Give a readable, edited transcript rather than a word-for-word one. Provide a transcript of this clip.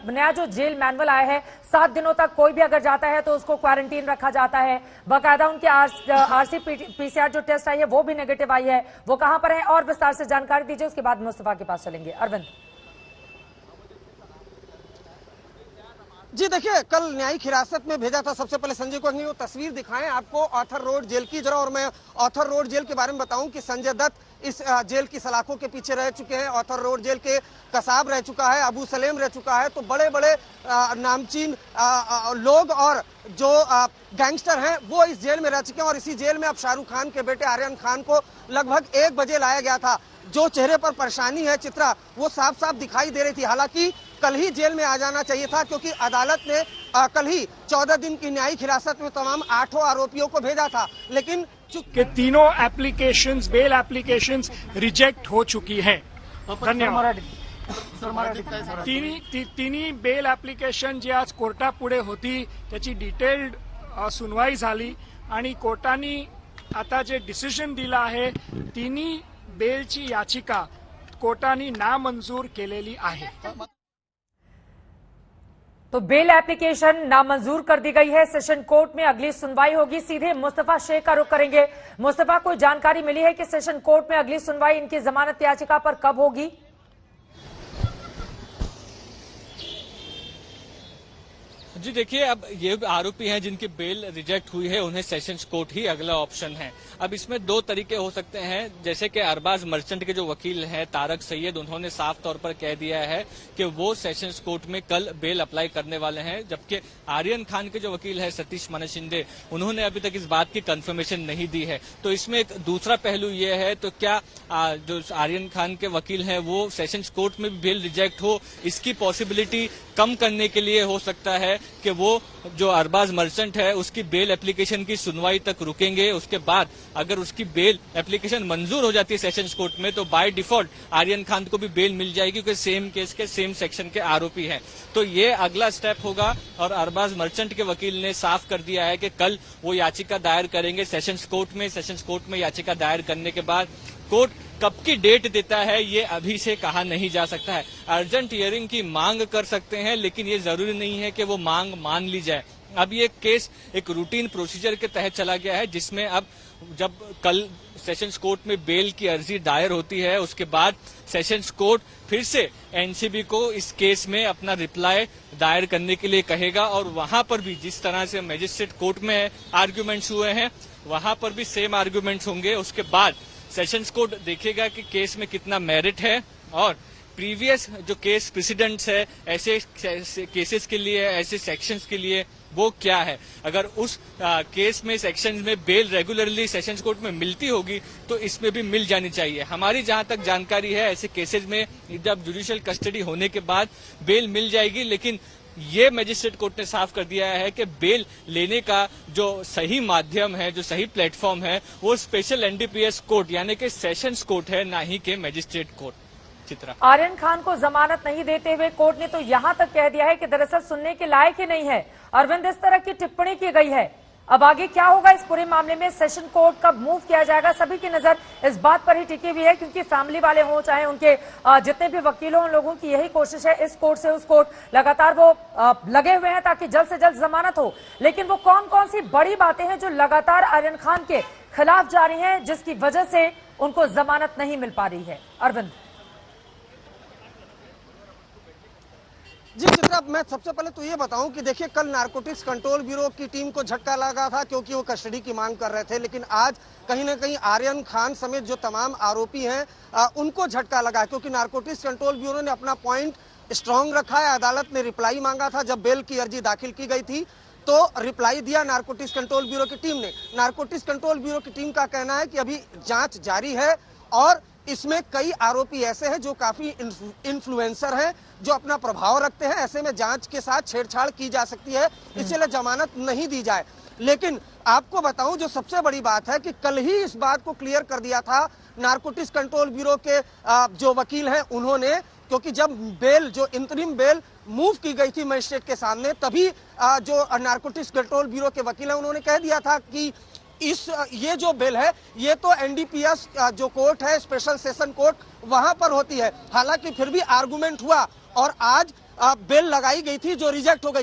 नया जो jail manual आया है, 7 दिनों तक कोई भी अगर जाता है तो उसको क्वारंटीन रखा जाता है। बाकायदा उनके आरसी-पीसीआर जो टेस्ट आई है वो भी नेगेटिव आई है। वो कहां पर है और विस्तार से जानकारी दीजिए, उसके बाद मुस्तफा के पास चलेंगे। अरविंद जी देखिए, कल न्यायिक हिरासत में भेजा था सबसे पहले संजय को। वो तस्वीर दिखाएं आपको ऑर्थर रोड जेल की जरा, और मैं ऑर्थर रोड जेल के बारे में बताऊं कि संजय दत्त इस जेल की सलाखों के पीछे रह चुके हैं। ऑर्थर रोड जेल के कसाब रह चुका है, अबू सलेम रह चुका है, तो बड़े बड़े नामचीन लोग और जो गैंगस्टर हैं वो इस जेल में रह चुके हैं। और इसी जेल में अब शाहरुख खान के बेटे आर्यन खान को लगभग 1 बजे लाया गया था। जो चेहरे पर परेशानी है चित्रा, वो साफ साफ दिखाई दे रही थी। हालांकि कल ही जेल में आ जाना चाहिए था, क्योंकि अदालत ने कल ही 14 दिन की न्यायिक हिरासत में तमाम 8 आरोपियों को भेजा था, लेकिन के तीनों एप्लीकेशंस, बेल एप्लीकेशंस रिजेक्ट हो चुकी है। धन्यवाद। तिन्ही बेल एप्लीकेशन जी आज कोर्टापुढे होती त्याची डिटेल्ड सुनवाई झाली आणि कोर्टाने आता जे डिसिजन दिलं आहे तिन्ही बेलची याचिका कोर्टाने नामंजूर केलेली आहे। तो बेल एप्लीकेशन नामंजूर कर दी गई है। सेशन कोर्ट में अगली सुनवाई होगी। सीधे मुस्तफा शेख का रुख करेंगे। मुस्तफा, कोई जानकारी मिली है कि सेशन कोर्ट में अगली सुनवाई इनकी जमानत याचिका पर कब होगी? जी देखिए, अब ये आरोपी हैं जिनकी बेल रिजेक्ट हुई है, उन्हें सेशंस कोर्ट ही अगला ऑप्शन है। अब इसमें 2 तरीके हो सकते हैं, जैसे कि अरबाज मर्चेंट के जो वकील हैं तारक सैयद, उन्होंने साफ तौर पर कह दिया है कि वो सेशंस कोर्ट में कल बेल अप्लाई करने वाले हैं, जबकि आर्यन खान के जो वकील है सतीश मनशिंदे, उन्होंने अभी तक इस बात की कंफर्मेशन नहीं दी है। तो इसमें एक दूसरा पहलू ये है, तो क्या जो आर्यन खान के वकील हैं वो सेशंस कोर्ट में भी बेल रिजेक्ट हो, इसकी पॉसिबिलिटी कम करने के लिए हो सकता है कि वो जो अरबाज मर्चेंट है उसकी बेल एप्लीकेशन की सुनवाई तक रुकेंगे। उसके बाद अगर उसकी बेल एप्लीकेशन मंजूर हो जाती है सेशंस कोर्ट में, तो बाय डिफॉल्ट आर्यन खान को भी बेल मिल जाएगी, क्योंकि सेम केस के सेम सेक्शन के आरोपी हैं। तो ये अगला स्टेप होगा। और अरबाज मर्चेंट के वकील ने साफ कर दिया है कि कल वो याचिका दायर करेंगे सेशंस कोर्ट में। सेशंस कोर्ट में याचिका दायर करने के बाद कोर्ट कब की डेट देता है ये अभी से कहा नहीं जा सकता है। अर्जेंट हियरिंग की मांग कर सकते हैं, लेकिन ये जरूरी नहीं है कि वो मांग मान ली जाए। अब ये केस एक रूटीन प्रोसीजर के तहत चला गया है, जिसमें अब जब कल सेशंस कोर्ट में बेल की अर्जी दायर होती है, उसके बाद सेशंस कोर्ट फिर से एनसीबी को इस केस में अपना रिप्लाई दायर करने के लिए कहेगा। और वहां पर भी जिस तरह से मजिस्ट्रेट कोर्ट में आर्ग्यूमेंट्स हुए हैं, वहां पर भी सेम आर्ग्यूमेंट्स होंगे। उसके बाद सेशंस कोर्ट देखेगा कि केस में कितना मेरिट है और प्रीवियस जो केस प्रेसिडेंट्स है ऐसे केसेस के लिए, ऐसे सेक्शंस के लिए वो क्या है। अगर उस केस में सेक्शंस में बेल रेगुलरली सेशंस कोर्ट में मिलती होगी तो इसमें भी मिल जानी चाहिए। हमारी जहां तक जानकारी है, ऐसे केसेस में जब जुडिशियल कस्टडी होने के बाद बेल मिल जाएगी, लेकिन ये मजिस्ट्रेट कोर्ट ने साफ कर दिया है कि बेल लेने का जो सही माध्यम है, जो सही प्लेटफॉर्म है, वो स्पेशल एनडीपीएस कोर्ट यानी कि सेशंस कोर्ट है, ना ही के मजिस्ट्रेट कोर्ट। चित्रा, आर्यन खान को जमानत नहीं देते हुए कोर्ट ने तो यहां तक कह दिया है कि दरअसल सुनने के लायक ही नहीं है। अरविंद, इस तरह की टिप्पणी की गई है। अब आगे क्या होगा इस पूरे मामले में? सेशन कोर्ट कब मूव किया जाएगा? सभी की नजर इस बात पर ही टिकी हुई है, क्योंकि फैमिली वाले हों चाहे उनके जितने भी वकील हों, उन लोगों की यही कोशिश है इस कोर्ट से उस कोर्ट लगातार वो लगे हुए हैं ताकि जल्द से जल्द जमानत हो। लेकिन वो कौन कौन सी बड़ी बातें हैं जो लगातार आर्यन खान के खिलाफ जारी हैं, जिसकी वजह से उनको जमानत नहीं मिल पा रही है? अरविंद जी चित्रा, मैं सबसे पहले तो ये बताऊं कि देखिए, कल नारकोटिक्स कंट्रोल ब्यूरो की टीम को झटका लगा था क्योंकि वो कस्टडी की मांग कर रहे थे, लेकिन आज कहीं ना कहीं आर्यन खान समेत जो तमाम आरोपी हैं उनको झटका लगा, क्योंकि नारकोटिक्स कंट्रोल ब्यूरो ने अपना पॉइंट स्ट्रांग रखा है। अदालत ने रिप्लाई मांगा था जब बेल की अर्जी दाखिल की गई थी, तो रिप्लाई दिया नारकोटिक्स कंट्रोल ब्यूरो की टीम ने। नारकोटिक्स कंट्रोल ब्यूरो की टीम का कहना है कि अभी जांच जारी है और इसमें कई आरोपी ऐसे हैं जो काफी इन्फ्लुएंसर हैं, जो अपना प्रभाव रखते हैं। ऐसे में जांच के साथ छेड़छाड़ की जा सकती है, इसलिए जमानत नहीं दी जाए। लेकिन आपको बताऊं, जो सबसे बड़ी बात है कि कल ही इस बात को क्लियर कर दिया था नारकोटिक्स कंट्रोल ब्यूरो के जो वकील हैं उन्होंने, क्योंकि जब बेल, जो इंतरिम बेल मूव की गई थी मजिस्ट्रेट के सामने, तभी जो नारकोटिक्स कंट्रोल ब्यूरो के वकील हैं उन्होंने कह दिया था कि ये जो बेल है ये तो एनडीपीएस जो कोर्ट है, स्पेशल सेशन कोर्ट, वहां पर होती है। हालांकि फिर भी आर्गुमेंट हुआ और आज बेल लगाई गई थी जो रिजेक्ट हो गई।